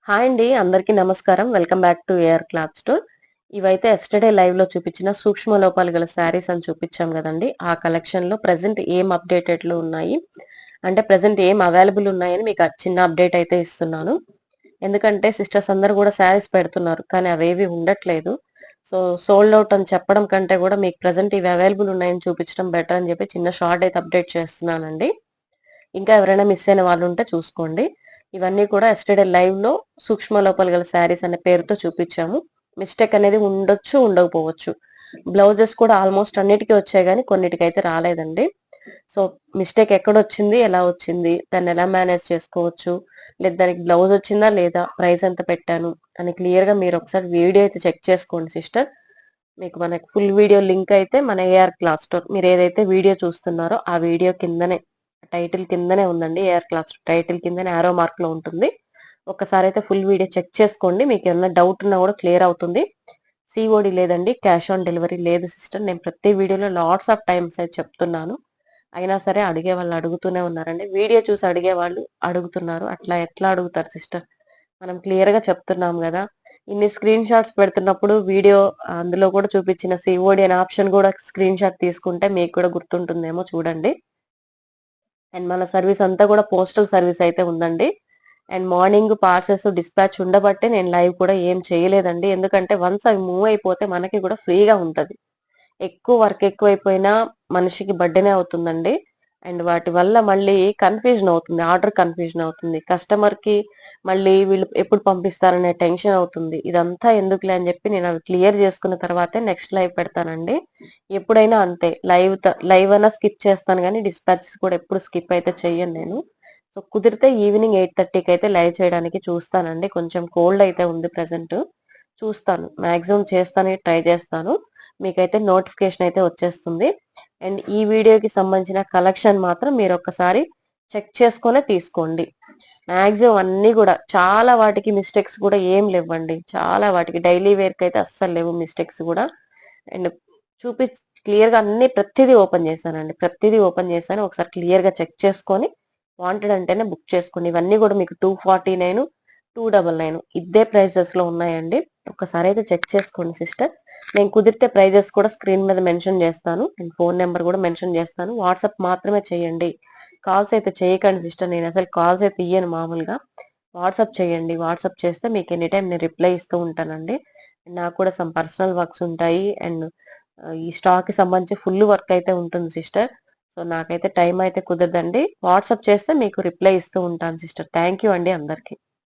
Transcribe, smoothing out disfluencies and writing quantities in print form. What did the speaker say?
Hi అండి. అందరికీ నమస్కారం. Welcome back to AR cloth store. ఇవైతే యెస్టర్‌డే లైవ్‌లో చూపించిన సూక్ష్మ లోపాలు గల శారీస్ అని చూపించాం గదండీ! ఆ కలెక్షన్‌లో ప్రెజెంట్ ఏం అప్‌డేటెడ్‌లో ఉన్నాయి, అంటే ప్రెజెంట్ ఏం అవైలబుల్ ఉన్నాయని మీకు చిన్న అప్డేట్ అయితే ఇస్తున్నాను. ఎందుకంటే సిస్టర్స్ అందరూ గూడా శారీస్ పెడుతున్నారు. కానీ అవేవి ఉండట్లేదు. సో, సోల్డ్ ఔట్ అని చెప్పడం కంటే గూడా మీకు ప్రెజెంట్ ఇవి అవైలబుల్ ఉన్నాయని చూపించడం బెటర్ అని జెప్పి చిన్న షార్ట్ అయితే అప్డేట్ చేస్తున్నానండి. ఇంకా ఎవరైనా మిస్ అయిన వాళ్ళుంటే చూసుకోండి. ఇవన్నీ కూడా యెస్టర్‌డే లైవ్‌లో సూక్ష్మ లోపాలు గల శారీస్ అనే పేరుతో చూపిచ్చాము. మిస్టేక్ అనేది ఉండొచ్చు, ఉండకపోవచ్చు. బ్లౌజెస్ కూడా ఆల్‌మోస్ట్ అన్నిటికి వచ్చాయి గానీ కొన్నిటికైతే రాలేదండి. సో, మిస్టేక్ ఎక్కడొచ్చింది? ఎలా వచ్చింది? దాన్నెలా మేనేజ్ చేసుకోవచ్చు? లేదా దానికి బ్లౌజ్ వచ్చిందా? లేదా? ప్రైస్ ఎంత పెట్టాను? అని క్లియర్‌గా మీరొకసారి వీడియో అయితే చెక్ చేసుకోండి సిస్టర్. మీకు మనకి ఫుల్ వీడియో లింక్ అయితే మన ఏఆర్ క్లాత్ స్టోర్ మీరేదైతే వీడియో చూస్తున్నారో ఆ వీడియో కిందనే టైటిల్ కిందనే ఉందండి. ఏఆర్ క్లాత్ స్టోర్ టైటిల్ కిందనే యారో మార్క్‌లో ఉంటుంది. ఒక్కసారైతే ఫుల్ వీడియో చెక్ చేసుకోండి. మీకేమన్నా డౌట్ ఉన్నా కూడా క్లియర్ అవుతుంది. సీఓడీ లేదండి. క్యాష్ ఆన్ డెలివరీ లేదు సిస్టర్. నేను ప్రతి వీడియోలో లాట్స్ ఆఫ్ టైమ్స్ అయితే చెప్తున్నాను. అయినా సరే అడిగేవాళ్ళు అడుగుతూనే ఉన్నారండి. వీడియో చూసి అడిగేవాళ్ళు అడుగుతున్నారు. అట్లా ఎట్లా అడుగుతారు సిస్టర్? మనం క్లియర్‌గా చెప్తున్నాం గదా! ఇన్ని స్క్రీన్ షాట్స్ పెడుతున్నప్పుడు వీడియో అందులో కూడా చూపించిన సీఓడీ అనే ఆప్షన్ కూడా స్క్రీన్ షాట్ తీసుకుంటే మీకు కూడా గుర్తుంటుందేమో చూడండి. అండ్ మన సర్వీస్ అంతా కూడా పోస్టల్ సర్వీస్ అయితే ఉందండి. అండ్ మార్నింగ్ పార్సెల్స్ డిస్పాచ్ ఉండబట్టే నేను లైవ్ కూడా ఏం చేయలేదండి. ఎందుకంటే వన్స్ అవి మూవ్ అయిపోతే మనకి కూడా ఫ్రీగా ఉంటది. ఎక్కువ వర్క్ ఎక్కువైపోయినా మనిషికి బర్డెనే అవుతుందండి. అండ్ వాటి వల్ల మళ్ళీ కన్‌ఫ్యూజన్ అవుతుంది. ఆర్డర్ కన్‌ఫ్యూజన్ అవుతుంది. కస్టమర్‌కి మళ్ళీ వీళ్ళు ఎప్పుడు పంపిస్తారనే టెన్షన్ అవుతుంది. ఇదంతా ఎందుకులే అని చెప్పి నేను అవి క్లియర్ చేసుకున్న తర్వాతే నెక్స్ట్ లైవ్ పెడతానండి. ఎప్పుడైనా అంతే. లైవ్ అన్నా స్కిప్ చేస్తాను గానీ డిస్పాచెస్ కూడా ఎప్పుడు స్కిప్ అయితే చెయ్యను నేను. సో, కుదిరితే ఈవినింగ్ 8:30కి అయితే లైవ్ చేయడానికి చూస్తానండి. కొంచెం కోల్డ్ అయితే ఉంది ప్రెజెంట్. చూస్తాను. మాక్సిమం చేస్తానికి ట్రై చేస్తాను. మీకైతే నోటిఫికేషన్ అయితే వచ్చేస్తుంది. అండ్ ఈ వీడియోకి సంబంధించిన కలెక్షన్ మాత్రం మీరొక్కసారి చెక్ చేసుకొనే తీసుకోండి. మాక్సిమం అన్నీ గూడా చాలా వాటికి మిస్టేక్స్ కూడా ఏం లెవ్వండి. చాలా వాటికి డైలీ వేర్‌కయితే అస్సలు లేవు మిస్టేక్స్ గూడా. అండ్ చూపిచ్ క్లియర్‌గా అన్నీ ప్రతీదీ ఓపెన్ చేశానండి. ప్రతీదీ ఓపెన్ చేశాను. ఒకసారి క్లియర్‌గా చెక్ చేసుకొని వాంటెడ్ అంటేనే బుక్ చేసుకోండి. ఇవన్నీ గూడా మీకు 249, 299 ఇద్దే ప్రైసెస్‌లో ఉన్నాయండి. ఒక్కసారైతే చెక్ చేసుకోండి సిస్టర్. నేను కుదిరితే ప్రైజెస్ కూడా స్క్రీన్ మీద మెన్షన్ చేస్తాను. అండ్ ఫోను నంబర్ కూడా మెన్షన్ చేస్తాను. వాట్సాప్ మాత్రమే చేయండి. కాల్స్ అయితే చేయకండి సిస్టర్. నేనసలు కాల్స్ అయితే ఇయ్యను మామూలుగా. వాట్సాప్ చేయండి. వాట్సాప్ చేస్తే మీకు ఎనీ టైమ్ నేను రిప్లై ఇస్తూ ఉంటానండి. నాకు కూడా సమ్ పర్సనల్ వర్క్స్ ఉంటాయి. అండ్ ఈ స్టాక్‌కి సంబంధించి ఫుల్ వర్క్ అయితే ఉంటుంది సిస్టర్. సో, నాకైతే టైం అయితే కుదరదండి. వాట్సాప్ చేస్తే మీకు రిప్లై ఇస్తూ ఉంటాను సిస్టర్. థాంక్ యూ అండి అందరికి.